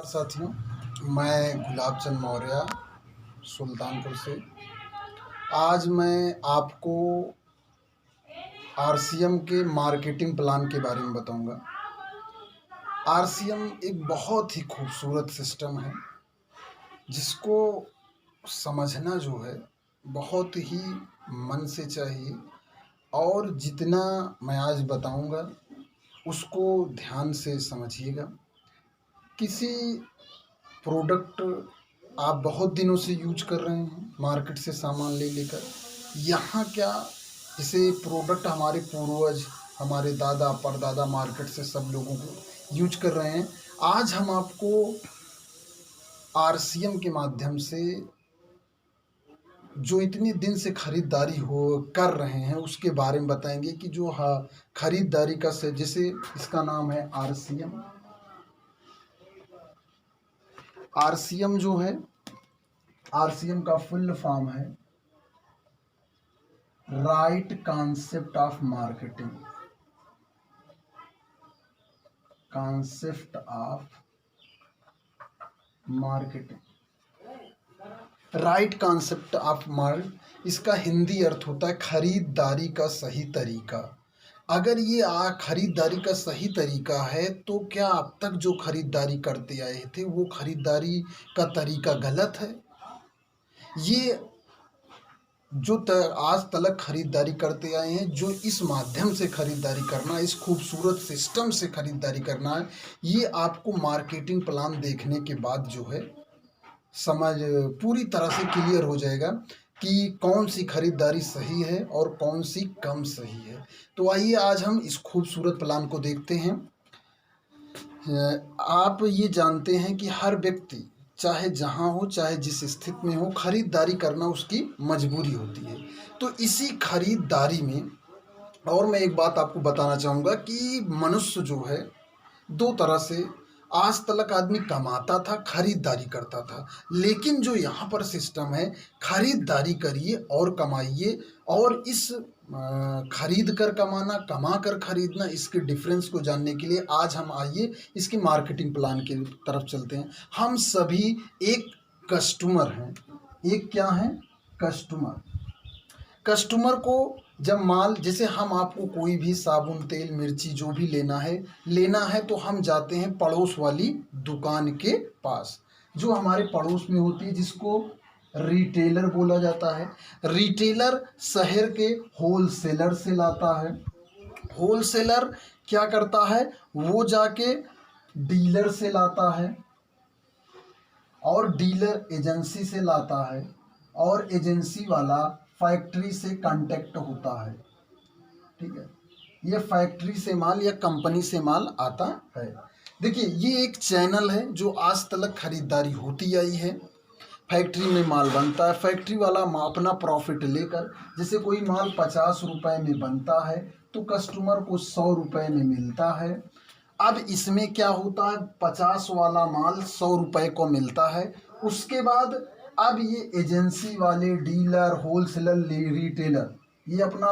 साथियों, मैं गुलाब चंद मौर्य सुल्तानपुर से। आज मैं आपको आरसीएम के मार्केटिंग प्लान के बारे में बताऊंगा। आरसीएम एक बहुत ही खूबसूरत सिस्टम है जिसको समझना जो है बहुत ही मन से चाहिए, और जितना मैं आज बताऊंगा उसको ध्यान से समझिएगा। किसी प्रोडक्ट आप बहुत दिनों से यूज कर रहे हैं, मार्केट से सामान ले लेकर, यहाँ क्या इसे प्रोडक्ट हमारे पूर्वज, हमारे दादा परदादा मार्केट से सब लोगों को यूज कर रहे हैं। आज हम आपको आरसीएम के माध्यम से जो इतने दिन से खरीदारी हो कर रहे हैं उसके बारे में बताएंगे कि जो खरीदारी का से, जैसे इसका नाम है आरसीएम। आरसीएम जो है, आरसीएम का फुल फॉर्म है right concept of marketing. Concept of marketing, right concept of market, इसका हिंदी अर्थ होता है खरीदारी का सही तरीका। अगर ये खरीदारी का सही तरीका है तो क्या अब तक जो खरीदारी करते आए थे वो खरीदारी का तरीका गलत है? ये जो आज तलक खरीदारी करते आए हैं, जो इस माध्यम से खरीदारी करना, इस खूबसूरत सिस्टम से खरीदारी करना है, ये आपको मार्केटिंग प्लान देखने के बाद जो है समझ पूरी तरह से क्लियर हो जाएगा कि कौन सी खरीदारी सही है और कौन सी कम सही है। तो आइए आज हम इस खूबसूरत प्लान को देखते हैं। आप ये जानते हैं कि हर व्यक्ति चाहे जहाँ हो, चाहे जिस स्थिति में हो, खरीदारी करना उसकी मजबूरी होती है। तो इसी खरीदारी में, और मैं एक बात आपको बताना चाहूँगा कि मनुष्य जो है दो तरह से, आज तलक आदमी कमाता था, खरीदारी करता था, लेकिन जो यहाँ पर सिस्टम है खरीदारी करिए और कमाइए, और इस खरीद कर कमाना, कमा कर खरीदना, इसके डिफरेंस को जानने के लिए आज हम आइए इसकी मार्केटिंग प्लान की तरफ चलते हैं। हम सभी एक कस्टमर हैं। एक क्या है? कस्टमर। कस्टमर को जब माल, जैसे हम आपको कोई भी साबुन, तेल, मिर्ची जो भी लेना है तो हम जाते हैं पड़ोस वाली दुकान के पास, जो हमारे पड़ोस में होती है, जिसको रिटेलर बोला जाता है। रिटेलर शहर के होलसेलर से लाता है। होलसेलर क्या करता है? वो जाके डीलर से लाता है, और डीलर एजेंसी से लाता है, और एजेंसी वाला फैक्ट्री से कांटेक्ट होता है। ठीक है, ये फैक्ट्री से माल या कंपनी से माल आता है। देखिए, ये एक चैनल है जो आज तक खरीदारी होती आई है। फैक्ट्री में माल बनता है, फैक्ट्री वाला अपना प्रॉफिट लेकर, जैसे कोई माल 50 रुपए में बनता है तो कस्टमर को 100 रुपए में मिलता है। अब इसमें क्या होता है, 50 वाला माल 100 रुपए को मिलता है। उसके बाद अब ये एजेंसी वाले, डीलर, होलसेलर, रिटेलर, ये अपना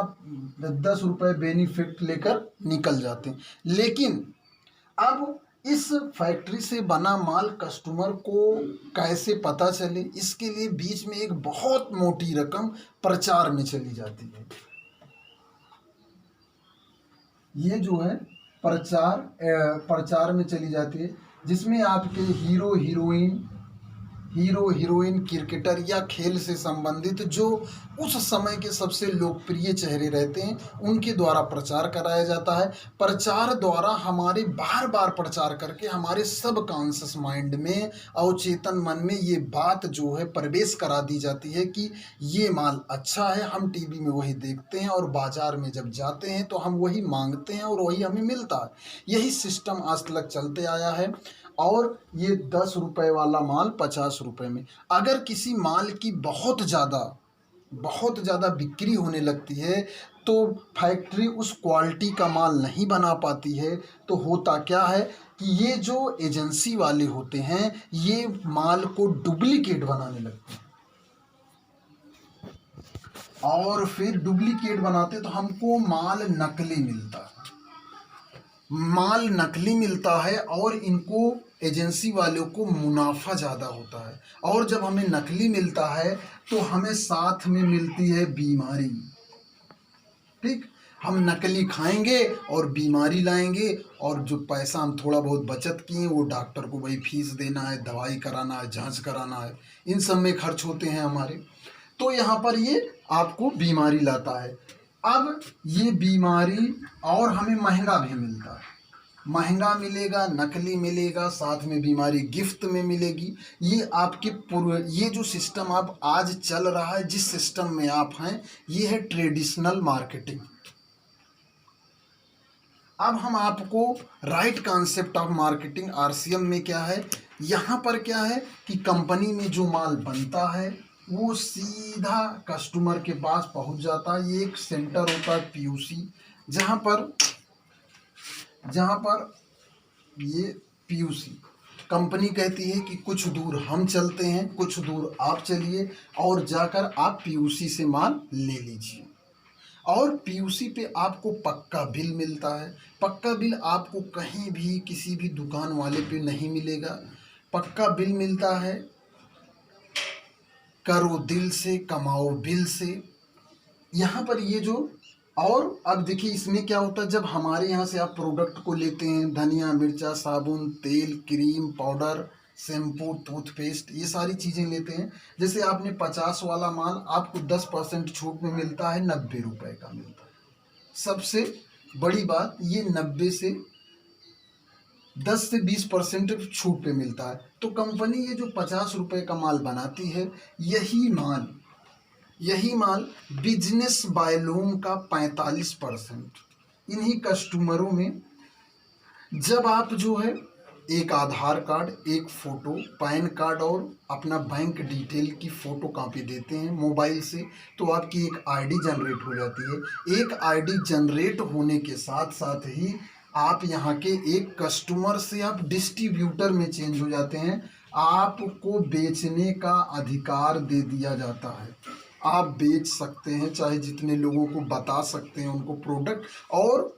10 रुपए बेनिफिट लेकर निकल जाते हैं। लेकिन अब इस फैक्ट्री से बना माल कस्टमर को कैसे पता चले, इसके लिए बीच में एक बहुत मोटी रकम प्रचार में चली जाती है। ये जो है प्रचार में चली जाती है, जिसमें आपके हीरो हीरोइन, क्रिकेटर या खेल से संबंधित जो उस समय के सबसे लोकप्रिय चेहरे रहते हैं, उनके द्वारा प्रचार कराया जाता है। प्रचार द्वारा हमारे बार बार प्रचार करके हमारे सबकॉन्शियस माइंड में, अवचेतन मन में ये बात जो है प्रवेश करा दी जाती है कि ये माल अच्छा है। हम टीवी में वही देखते हैं और बाजार में जब जाते हैं तो हम वही मांगते हैं और वही हमें मिलता है। यही सिस्टम आज तक चलते आया है। और ये 10 रुपए वाला माल 50 रुपए में, अगर किसी माल की बहुत ज़्यादा बिक्री होने लगती है तो फैक्ट्री उस क्वालिटी का माल नहीं बना पाती है। तो होता क्या है कि ये जो एजेंसी वाले होते हैं, ये माल को डुप्लीकेट बनाने लगते हैं, और फिर डुप्लीकेट बनाते तो हमको माल नकली मिलता है। माल नकली मिलता है और इनको एजेंसी वालों को मुनाफा ज़्यादा होता है। और जब हमें नकली मिलता है तो हमें साथ में मिलती है बीमारी। ठीक, हम नकली खाएंगे और बीमारी लाएंगे, और जो पैसा हम थोड़ा बहुत बचत किए वो डॉक्टर को वही फीस देना है, दवाई कराना है, जांच कराना है, इन सब में खर्च होते हैं हमारे। तो यहाँ पर ये आपको बीमारी लाता है। अब ये बीमारी और हमें महंगा भी मिलता है, महंगा मिलेगा, नकली मिलेगा, साथ में बीमारी गिफ्ट में मिलेगी। ये आपके पूर्व, ये जो सिस्टम आप आज चल रहा है, जिस सिस्टम में आप हैं, ये है ट्रेडिशनल मार्केटिंग। अब हम आपको right concept of marketing RCM में क्या है, यहाँ पर क्या है कि कंपनी में जो माल बनता है वो सीधा कस्टमर के पास पहुँच जाता है। ये एक सेंटर होता है पीयूसी, जहाँ पर ये पीयूसी कंपनी कहती है कि कुछ दूर हम चलते हैं, कुछ दूर आप चलिए और जाकर आप पीयूसी से माल ले लीजिए। और पीयूसी पे आपको पक्का बिल मिलता है। पक्का बिल आपको कहीं भी किसी भी दुकान वाले पे नहीं मिलेगा। पक्का बिल मिलता है, करो दिल से, कमाओ बिल से। यहाँ पर ये जो, और अब देखिए इसमें क्या होता है, जब हमारे यहाँ से आप प्रोडक्ट को लेते हैं, धनिया, मिर्चा, साबुन, तेल, क्रीम, पाउडर, शैम्पू, टूथपेस्ट, ये सारी चीज़ें लेते हैं। जैसे आपने 50 वाला माल आपको 10% छूट में मिलता है, 90 रुपये का मिलता है। सबसे बड़ी बात, ये 90 से 10 से 20% छूट पे मिलता है। तो कंपनी ये जो 50 रुपये का माल बनाती है, यही माल बिजनेस बायलूम का 45%। इन्हीं कस्टमरों में जब आप जो है एक आधार कार्ड, एक फ़ोटो, पैन कार्ड और अपना बैंक डिटेल की फ़ोटो कॉपी देते हैं मोबाइल से, तो आपकी एक आईडी जनरेट हो जाती है। एक आईडी जनरेट होने के साथ साथ ही आप यहाँ के एक कस्टमर से आप डिस्ट्रीब्यूटर में चेंज हो जाते हैं। आपको बेचने का अधिकार दे दिया जाता है। आप बेच सकते हैं, चाहे जितने लोगों को बता सकते हैं उनको प्रोडक्ट, और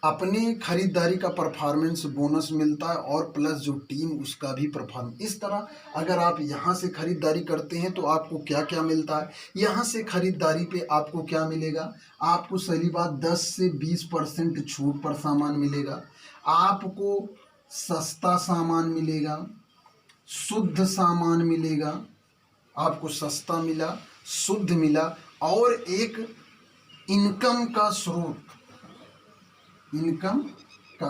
अपने खरीदारी का परफॉर्मेंस बोनस मिलता है, और प्लस जो टीम उसका भी परफॉर्मेंस। इस तरह अगर आप यहाँ से खरीदारी करते हैं तो आपको क्या क्या मिलता है। यहाँ से खरीदारी पे आपको क्या मिलेगा, आपको सही बात 10 से 20% छूट पर सामान मिलेगा। आपको सस्ता सामान मिलेगा, शुद्ध सामान मिलेगा, आपको सस्ता मिला, शुद्ध मिला, और एक इनकम का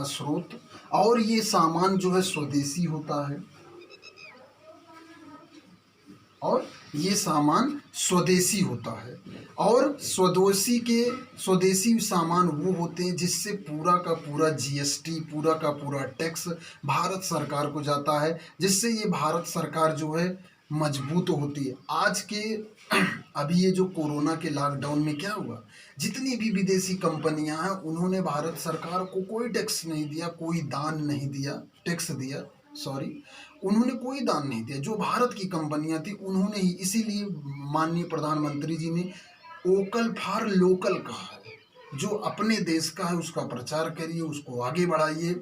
स्रोत, और ये सामान जो है स्वदेशी होता है, और ये सामान स्वदेशी होता है। और स्वदेशी सामान वो होते हैं जिससे पूरा का पूरा जीएसटी, पूरा का पूरा टैक्स भारत सरकार को जाता है, जिससे ये भारत सरकार जो है मजबूत होती है। आज के अभी ये जो कोरोना के लॉकडाउन में क्या हुआ, जितनी भी विदेशी कंपनियां हैं उन्होंने भारत सरकार को कोई टैक्स नहीं दिया, कोई दान नहीं दिया, टैक्स दिया, सॉरी, उन्होंने कोई दान नहीं दिया। जो भारत की कंपनियां थी उन्होंने ही, इसीलिए माननीय प्रधानमंत्री जी ने वोकल फॉर लोकल कहा है। जो अपने देश का है उसका प्रचार करिए, उसको आगे बढ़ाइए।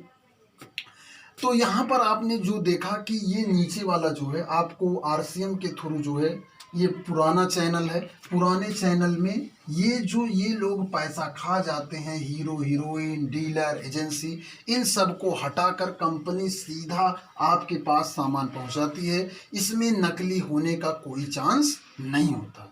तो यहाँ पर आपने जो देखा कि ये नीचे वाला जो है आपको आरसीएम के थ्रू जो है, ये पुराना चैनल है। पुराने चैनल में ये लोग पैसा खा जाते हैं, हीरो हीरोइन, डीलर, एजेंसी, इन सब को हटाकर कंपनी सीधा आपके पास सामान पहुंचाती है। इसमें नकली होने का कोई चांस नहीं होता।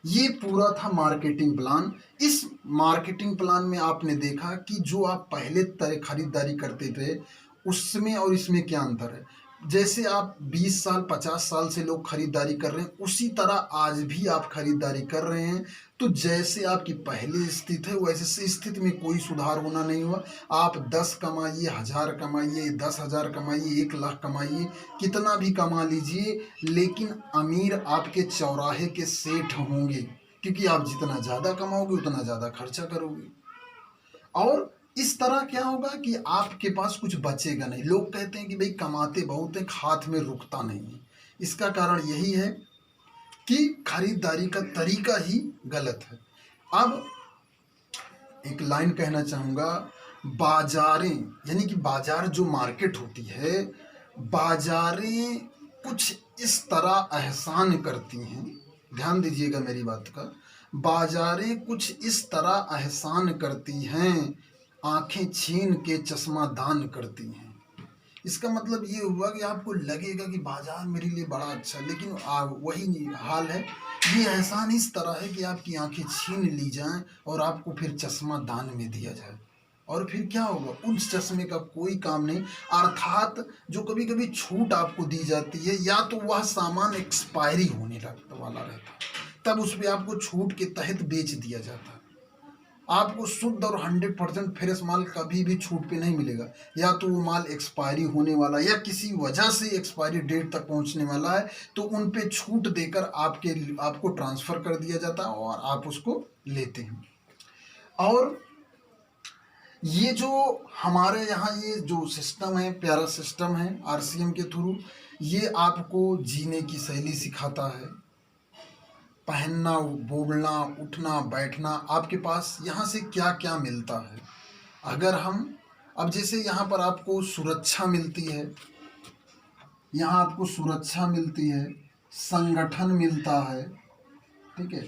ये पूरा था मार्केटिंग प्लान। इस मार्केटिंग प्लान में आपने देखा कि जो आप पहले तरह खरीदारी करते थे उसमें और इसमें क्या अंतर है। जैसे आप 20 साल 50 साल से लोग खरीदारी कर रहे हैं, उसी तरह आज भी आप खरीदारी कर रहे हैं। तो जैसे आपकी पहले स्थिति है वैसे से स्थिति में कोई सुधार होना नहीं हुआ। आप 10 कमाइए, 1000 कमाइए, 10,000 कमाइए, 1 लाख कमाइए, कितना भी कमा लीजिए, लेकिन अमीर आपके चौराहे के सेठ होंगे, क्योंकि आप जितना ज़्यादा कमाओगे उतना ज़्यादा खर्चा करोगे। और इस तरह क्या होगा कि आपके पास कुछ बचेगा नहीं। लोग कहते हैं कि भाई कमाते बहुत हैं, हाथ में रुकता नहीं है। इसका कारण यही है कि खरीदारी का तरीका ही गलत है। अब एक लाइन कहना चाहूँगा, बाजारें यानी कि बाजार जो मार्केट होती है, बाजारें कुछ इस तरह एहसान करती हैं, ध्यान दीजिएगा मेरी बात का, बाजारें कुछ इस तरह एहसान करती हैं, आंखें छीन के चश्मा दान करती हैं। इसका मतलब ये हुआ कि आपको लगेगा कि बाजार मेरे लिए बड़ा अच्छा है, लेकिन वही हाल है, ये एहसान इस तरह है कि आपकी आंखें छीन ली जाएं और आपको फिर चश्मा दान में दिया जाए, और फिर क्या होगा, उस चश्मे का कोई काम नहीं। अर्थात जो कभी कभी छूट आपको दी जाती है, या तो वह सामान एक्सपायरी होने लगता वाला रहता है, तब उस पर आपको छूट के तहत बेच दिया जाता है। आपको शुद्ध और 100% फ्रेश माल कभी भी छूट पे नहीं मिलेगा, या तो वो माल एक्सपायरी होने वाला या किसी वजह से एक्सपायरी डेट तक पहुंचने वाला है, तो उन पे छूट देकर आपको ट्रांसफ़र कर दिया जाता है और आप उसको लेते हैं। और ये जो हमारे यहाँ ये जो सिस्टम है, प्यारा सिस्टम है आरसीएम के थ्रू, ये आपको जीने की शैली सिखाता है, पहनना, बोलना, उठना, बैठना, आपके पास यहाँ से क्या क्या मिलता है। अगर हम अब जैसे यहाँ पर आपको सुरक्षा मिलती है, यहाँ आपको सुरक्षा मिलती है, संगठन मिलता है, ठीक है,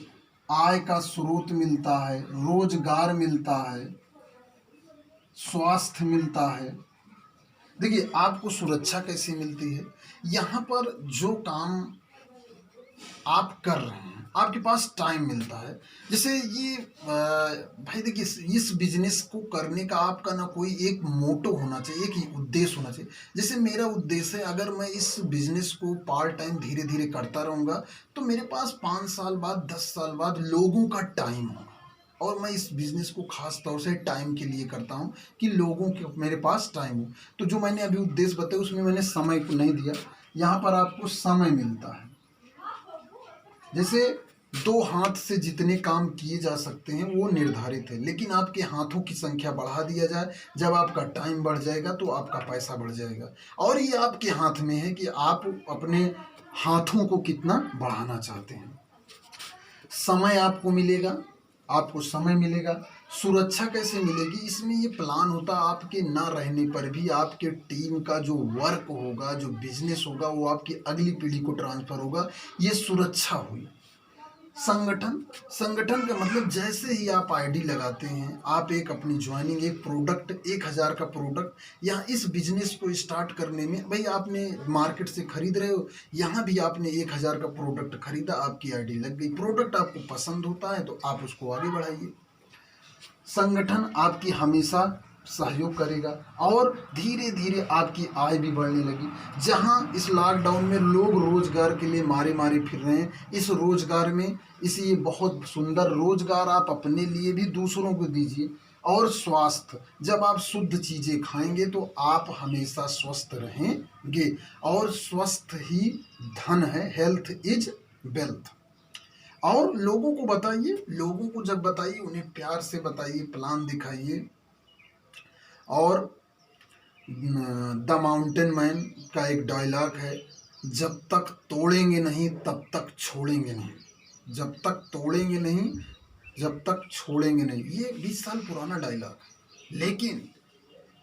आय का स्रोत मिलता है, रोजगार मिलता है, स्वास्थ्य मिलता है। देखिए आपको सुरक्षा कैसे मिलती है, यहाँ पर जो काम आप कर रहे हैं आपके पास टाइम मिलता है। जैसे ये भाई देखिए, इस बिजनेस को करने का आपका ना कोई एक मोटो होना चाहिए, एक ही उद्देश्य होना चाहिए। जैसे मेरा उद्देश्य है, अगर मैं इस बिजनेस को पार्ट टाइम धीरे धीरे करता रहूँगा, तो मेरे पास 5 साल बाद 10 साल बाद लोगों का टाइम होगा, और मैं इस बिज़नेस को ख़ास तौर से टाइम के लिए करता हूँ कि लोगों के मेरे पास टाइम हो। तो जो मैंने अभी उद्देश्य बताया उसमें मैंने समय को नहीं दिया, यहाँ पर आपको समय मिलता है। जैसे 2 हाथ से जितने काम किए जा सकते हैं वो निर्धारित है, लेकिन आपके हाथों की संख्या बढ़ा दिया जाए, जब आपका टाइम बढ़ जाएगा तो आपका पैसा बढ़ जाएगा। और ये आपके हाथ में है कि आप अपने हाथों को कितना बढ़ाना चाहते हैं। समय आपको मिलेगा, आपको समय मिलेगा। सुरक्षा कैसे मिलेगी, इसमें ये प्लान होता है, आपके ना रहने पर भी आपके टीम का जो वर्क होगा, जो बिजनेस होगा, वो आपकी अगली पीढ़ी को ट्रांसफ़र होगा, ये सुरक्षा हुई। संगठन, संगठन का मतलब जैसे ही आप आईडी लगाते हैं, आप एक अपनी ज्वाइनिंग, एक प्रोडक्ट, 1000 का प्रोडक्ट, यहाँ इस बिजनेस को स्टार्ट करने में, भाई आपने मार्केट से खरीद रहे हो, यहाँ भी आपने 1000 का प्रोडक्ट खरीदा, आपकी आईडी लग गई, प्रोडक्ट आपको पसंद होता है तो आप उसको आगे बढ़ाइए। संगठन आपकी हमेशा सहयोग करेगा और धीरे धीरे आपकी आय भी बढ़ने लगी। जहां इस लॉकडाउन में लोग रोजगार के लिए मारे मारे फिर रहे हैं, इस रोजगार में ये बहुत सुंदर रोजगार आप अपने लिए भी दूसरों को दीजिए। और स्वास्थ्य, जब आप शुद्ध चीज़ें खाएंगे तो आप हमेशा स्वस्थ रहेंगे, और स्वस्थ ही धन है, हेल्थ इज वेल्थ। और लोगों को बताइए, लोगों को जब बताइए उन्हें प्यार से बताइए, प्लान दिखाइए। और द माउंटेन मैन का एक डायलॉग है, जब तक तोड़ेंगे नहीं तब तक छोड़ेंगे नहीं, जब तक तोड़ेंगे नहीं जब तक छोड़ेंगे नहीं। ये 20 साल पुराना डायलॉग है, लेकिन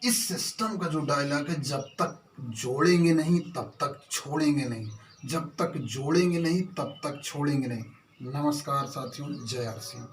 इस सिस्टम का जो डायलॉग है, जब तक जोड़ेंगे नहीं तब तक छोड़ेंगे नहीं, जब तक जोड़ेंगे नहीं तब तक छोड़ेंगे नहीं। नमस्कार साथियों, जय आर सिंह।